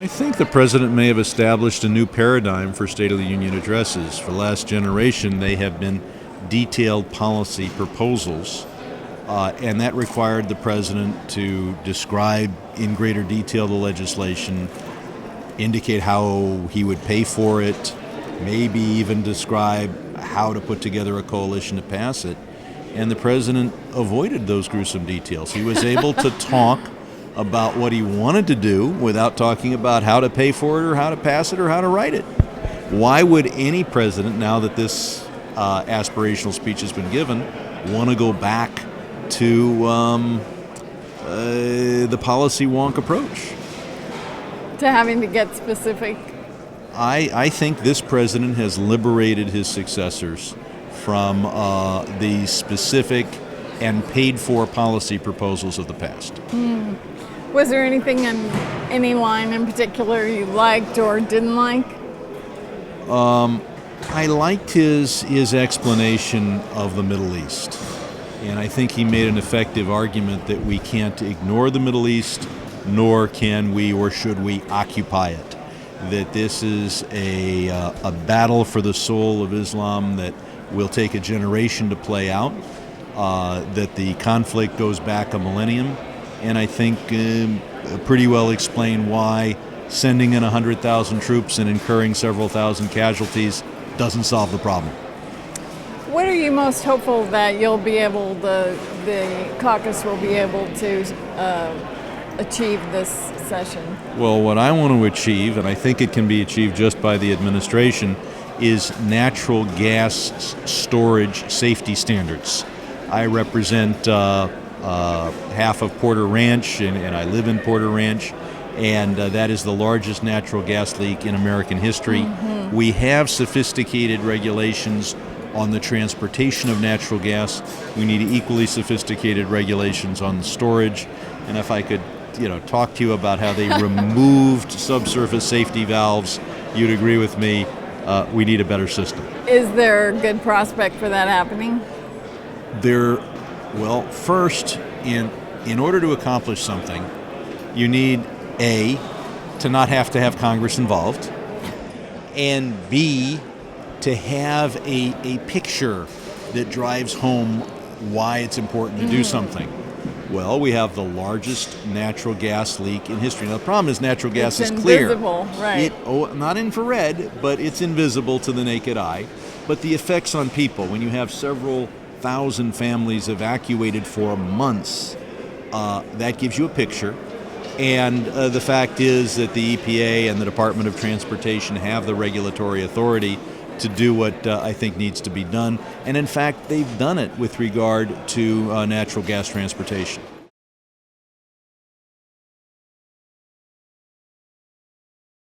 I think the president may have established a new paradigm for State of the Union addresses. For the last generation, they have been detailed policy proposals, and that required the president to describe in greater detail the legislation, indicate how he would pay for it, maybe even describe how to put together a coalition to pass it. And the president avoided those gruesome details. He was able to talk about what he wanted to do without talking about how to pay for it or how to pass it or how to write it. Why would any president, now that this aspirational speech has been given, want to go back to the policy wonk approach? To having to get specific? I think this president has liberated his successors from the specific and paid-for policy proposals of the past. Was there anything in any line in particular you liked or didn't like? I liked his explanation of the Middle East, and I think he made an effective argument that we can't ignore the Middle East, nor can we or should we occupy it. That this is a battle for the soul of Islam that will take a generation to play out, that the conflict goes back a millennium, and I think pretty well explain why sending in 100,000 troops and incurring several thousand casualties doesn't solve the problem. What are you most hopeful that you'll be able, the caucus will be able to achieve this session? Well, what I want to achieve, and I think it can be achieved just by the administration, is natural gas storage safety standards. I represent half of Porter Ranch, and I live in Porter Ranch, and that is the largest natural gas leak in American history. We have sophisticated regulations on the transportation of natural gas. We need equally sophisticated regulations on the storage. And if I could, talk to you about how they removed subsurface safety valves, you'd agree with me. We need a better system. Is there a good prospect for that happening? Well, first, in order to accomplish something, you need A, to not have to have Congress involved, and B, to have a picture that drives home why it's important to do something. Well, we have the largest natural gas leak in history. Now, the problem is natural gas is clear. It's invisible, right. Not infrared, but it's invisible to the naked eye. But the effects on people, when you have several thousand families evacuated for months, that gives you a picture. And the fact is that the EPA and the Department of Transportation have the regulatory authority to do what I think needs to be done. And in fact, they've done it with regard to natural gas transportation.